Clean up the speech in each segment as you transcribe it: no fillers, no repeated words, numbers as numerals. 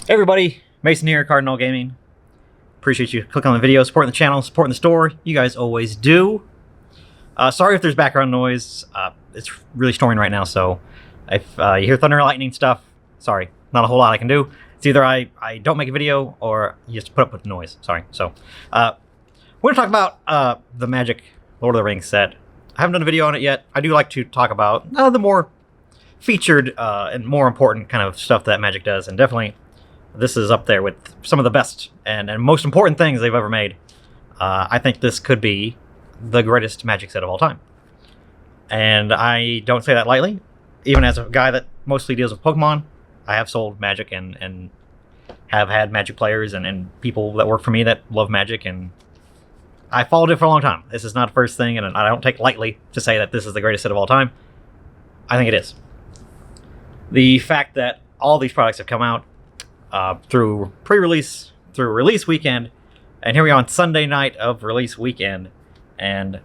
Hey everybody, Mason here, Cardinal Gaming. Appreciate you clicking on the video, supporting the channel, supporting the store. You guys always do. Sorry if there's background noise. It's really storming right now, so if you hear thunder and lightning stuff, sorry. Not a whole lot I can do. It's either I don't make a video or you just put up with the noise. Sorry. So, we're going to talk about the Magic Lord of the Rings set. I haven't done a video on it yet. I do like to talk about the more featured and more important kind of stuff that Magic does, and definitely this is up there with some of the best and most important things they've ever made. I think this could be the greatest Magic set of all time. And I don't say that lightly. Even as a guy that mostly deals with Pokemon, I have sold Magic and have had Magic players and people that work for me that love Magic, and I followed it for a long time. This is not the first thing, and I don't take lightly to say that this is the greatest set of all time. I think it is. The fact that all these products have come out through pre-release, through release weekend, and here we are on Sunday night of release weekend, and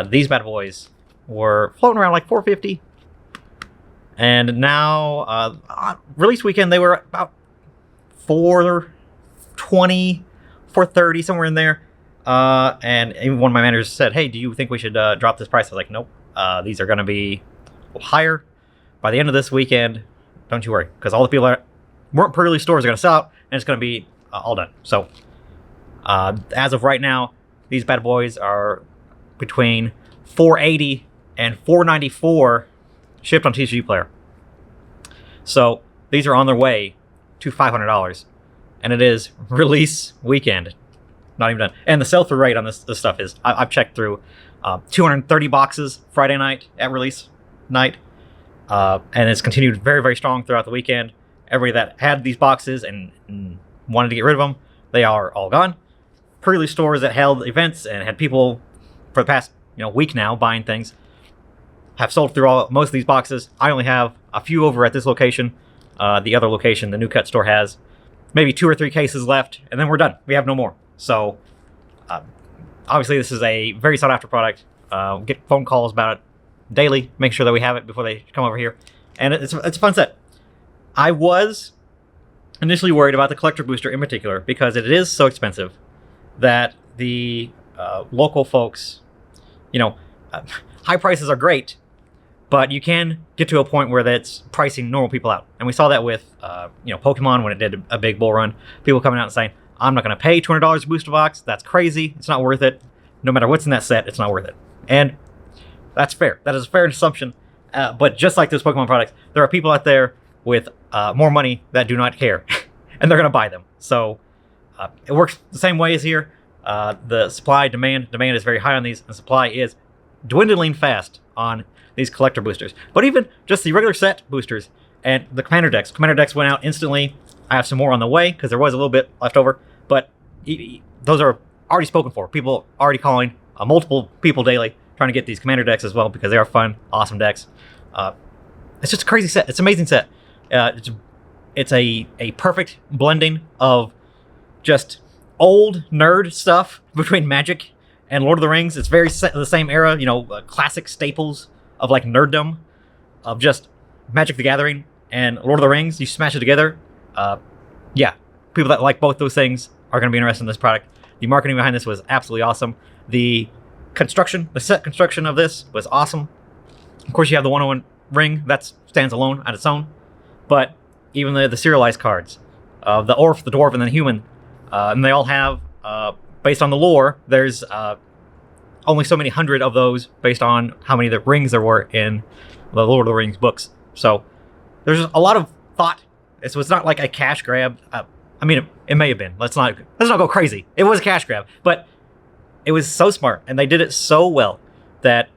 these bad boys were floating around like $450, and now release weekend they were about $420, $430, somewhere in there, and even one of my managers said, "Hey, do you think we should drop this price?" I was like, "Nope, these are going to be higher by the end of this weekend. Don't you worry, because all the people that weren't pre-release stores are going to sell out, and it's going to be all done." So, as of right now, these bad boys are between $480 and $494 shipped on TCGPlayer. So, these are on their way to $500, and it is release weekend. Not even done. And the sell-through rate on this stuff is, I've checked through, 230 boxes Friday night at release night, and it's continued very, very strong throughout the weekend. Everybody that had these boxes and wanted to get rid of them, they are all gone. Pre-release stores that held events and had people for the past week now buying things have sold through most of these boxes. I only have a few over at this location. The other location, the New Cut store, has maybe 2 or 3 cases left, and then we're done. We have no more. So, obviously, this is a very sought-after product. Get phone calls about it daily. Make sure that we have it before they come over here, and it's a fun set. I was initially worried about the collector booster in particular because it is so expensive that the local folks, high prices are great, but you can get to a point where that's pricing normal people out. And we saw that with, Pokemon when it did a big bull run. People coming out and saying, "I'm not going to pay $200 a booster box. That's crazy. It's not worth it. No matter what's in that set, it's not worth it." And that's fair. That is a fair assumption. But just like those Pokemon products, there are people out there with more money that do not care, and they're going to buy them. So it works the same way as here. The supply demand is very high on these, and supply is dwindling fast on these collector boosters. But even just the regular set boosters and the commander decks went out instantly. I have some more on the way because there was a little bit left over, but those are already spoken for. People already calling, multiple people daily trying to get these commander decks as well because they are fun, awesome decks. It's just a crazy set. It's an amazing set. It's a perfect blending of just old nerd stuff between Magic and Lord of the Rings. It's very the same era, classic staples of like nerddom, of just Magic the Gathering and Lord of the Rings. You smash it together. Yeah, people that like both those things are going to be interested in this product. The marketing behind this was absolutely awesome. The set construction of this was awesome. Of course, you have the 101 ring that stands alone on its own, but even the serialized cards, the Orc, the Dwarf, and the Human, and they all have, based on the lore, there's only so many hundred of those based on how many of the rings there were in the Lord of the Rings books. So there's a lot of thought. It was not like a cash grab. It may have been. Let's not go crazy. It was a cash grab, but it was so smart, and they did it so well that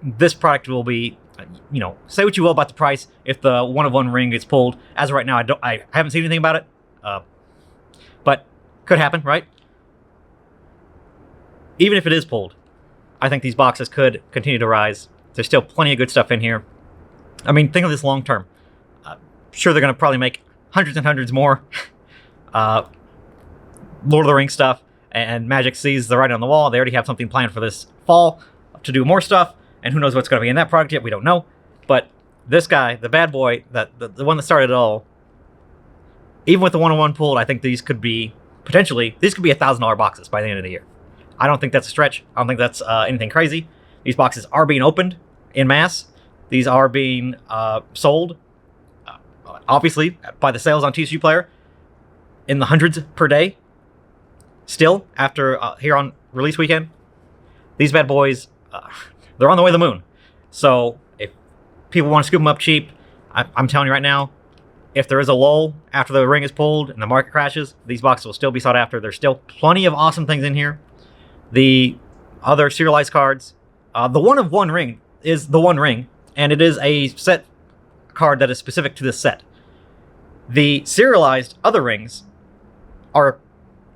this product will be, say what you will about the price. If the 101 ring gets pulled, as of right now, I haven't seen anything about it, but could happen, right? Even if it is pulled, I think these boxes could continue to rise. There's still plenty of good stuff in here. Think of this long term. Sure, they're going to probably make hundreds and hundreds more Lord of the Rings stuff, and Magic sees the writing on the wall. They already have something planned for this fall to do more stuff, and who knows what's going to be in that product yet. We don't know. But this guy, the bad boy, the one that started it all, even with the 101 pulled, I think these could be $1,000 boxes by the end of the year. I don't think that's a stretch. I don't think that's anything crazy. These boxes are being opened in mass. These are being sold, obviously, by the sales on TCGPlayer in the hundreds per day. Still, after here on release weekend, these bad boys, they're on the way to the moon. So if people want to scoop them up cheap, I'm telling you right now, if there is a lull after the ring is pulled and the market crashes, these boxes will still be sought after. There's still plenty of awesome things in here. The other serialized cards, the one of one ring is the one ring, and it is a set card that is specific to this set. The serialized other rings are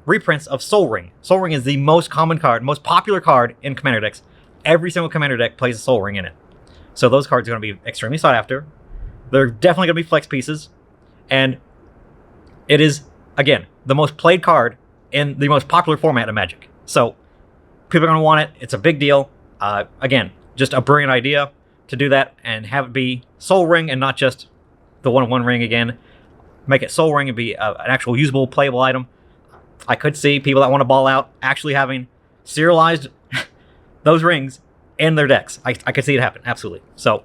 reprints of Soul Ring. Soul Ring is the most common card, most popular card in Commander decks. Every single Commander deck plays a Soul Ring in it. So those cards are going to be extremely sought after. They're definitely going to be flex pieces. And it is, again, the most played card in the most popular format of Magic. So people are going to want it. It's a big deal. Again, just a brilliant idea to do that and have it be Soul Ring and not just the one-of-one ring again. Make it Soul Ring and be an actual usable, playable item. I could see people that want to ball out actually having serialized those rings in their decks. I could see it happen, absolutely. So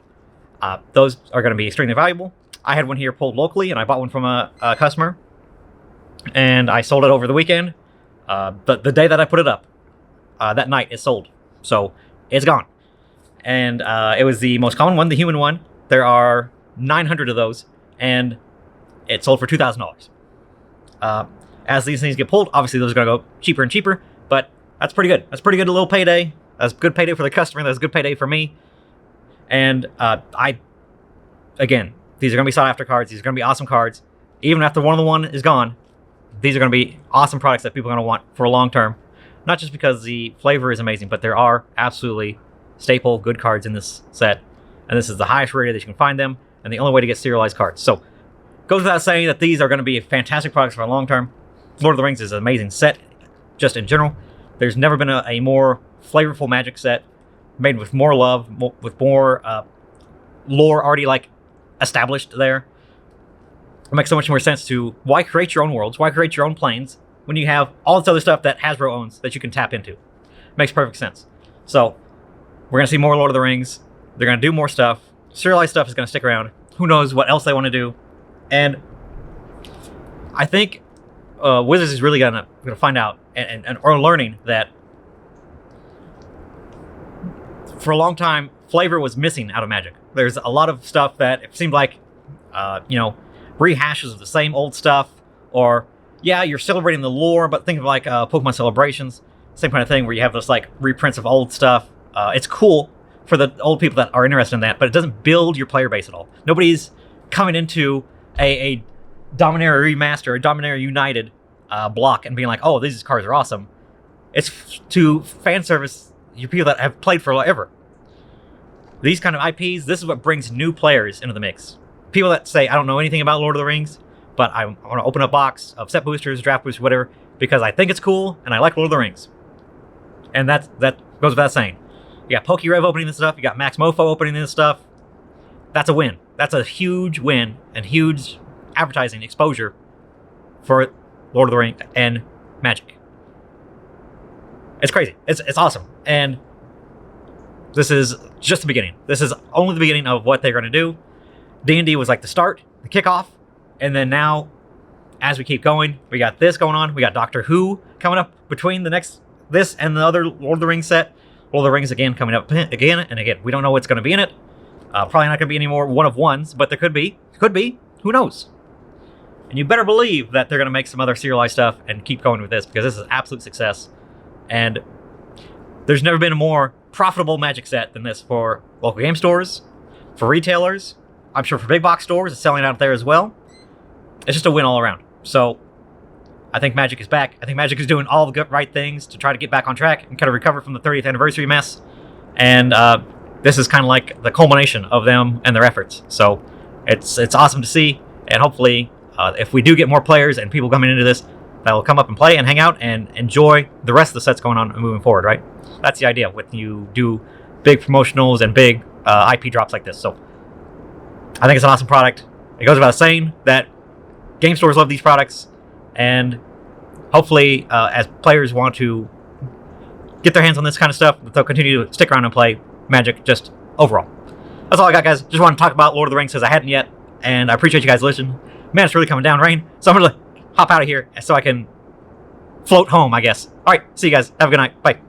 those are going to be extremely valuable. I had one here pulled locally, and I bought one from a customer, and I sold it over the weekend. The day that I put it up, that night it sold. So it's gone. And it was the most common one, the human one. There are 900 of those, and it sold for $2,000. As these things get pulled, obviously those are going to go cheaper and cheaper, but that's pretty good. That's pretty good, a little payday. That's a good payday for the customer. That's a good payday for me. And again, these are going to be sought after cards. These are going to be awesome cards. Even after one of the one is gone, these are going to be awesome products that people are going to want for a long term. Not just because the flavor is amazing, but there are absolutely staple good cards in this set. And this is the highest rated that you can find them, and the only way to get serialized cards. So, goes without saying that these are going to be fantastic products for a long term. Lord of the Rings is an amazing set, just in general. There's never been a more flavorful Magic set, made with more love, with more lore already established there. It makes so much more sense to why create your own worlds, why create your own planes, when you have all this other stuff that Hasbro owns that you can tap into. It makes perfect sense. So, we're going to see more Lord of the Rings. They're going to do more stuff. Serialized stuff is going to stick around. Who knows what else they want to do. And I think Wizards is really gonna find out and are learning that for a long time, flavor was missing out of Magic. There's a lot of stuff that it seemed like, rehashes of the same old stuff, or yeah, you're celebrating the lore, but think of Pokemon Celebrations, same kind of thing where you have those reprints of old stuff. It's cool for the old people that are interested in that, but it doesn't build your player base at all. Nobody's coming into a Dominaria Remaster, a Dominaria United block and being like, oh, these cards are awesome. It's to fan service you people that have played forever. These kind of IPs, this is what brings new players into the mix. People that say, I don't know anything about Lord of the Rings, but I want to open a box of set boosters, draft boosters, whatever, because I think it's cool and I like Lord of the Rings. And that goes without saying. You got PokeRev opening this stuff, you got Max Mofo opening this stuff. That's a win. That's a huge win and huge advertising exposure for Lord of the Rings and Magic. It's crazy. It's awesome. And this is just the beginning. This is only the beginning of what they're going to do. D&D was the start, the kickoff, and then now, as we keep going, we got this going on. We got Doctor Who coming up between this and the other Lord of the Rings set. Lord of the Rings again coming up again and again. We don't know what's going to be in it. Probably not going to be any more one-of-ones, but there could be. Could be. Who knows? And you better believe that they're going to make some other serialized stuff and keep going with this, because this is an absolute success. And there's never been a more profitable Magic set than this for local game stores, for retailers. I'm sure for big box stores, it's selling out there as well. It's just a win all around. So I think Magic is back. I think Magic is doing all the good, right things to try to get back on track and kind of recover from the 30th anniversary mess. And this is kind of like the culmination of them and their efforts. So it's awesome to see. And hopefully, if we do get more players and people coming into this, that will come up and play and hang out and enjoy the rest of the sets going on and moving forward, right? That's the idea when you do big promotionals and big IP drops like this. So I think it's an awesome product. It goes without saying that game stores love these products, and hopefully, as players want to get their hands on this kind of stuff, they'll continue to stick around and play Magic just overall. That's all I got, guys. Just want to talk about Lord of the Rings because I hadn't yet, and I appreciate you guys listening. Man, it's really coming down rain, so I'm going to hop out of here so I can float home, I guess. All right, see you guys. Have a good night. Bye.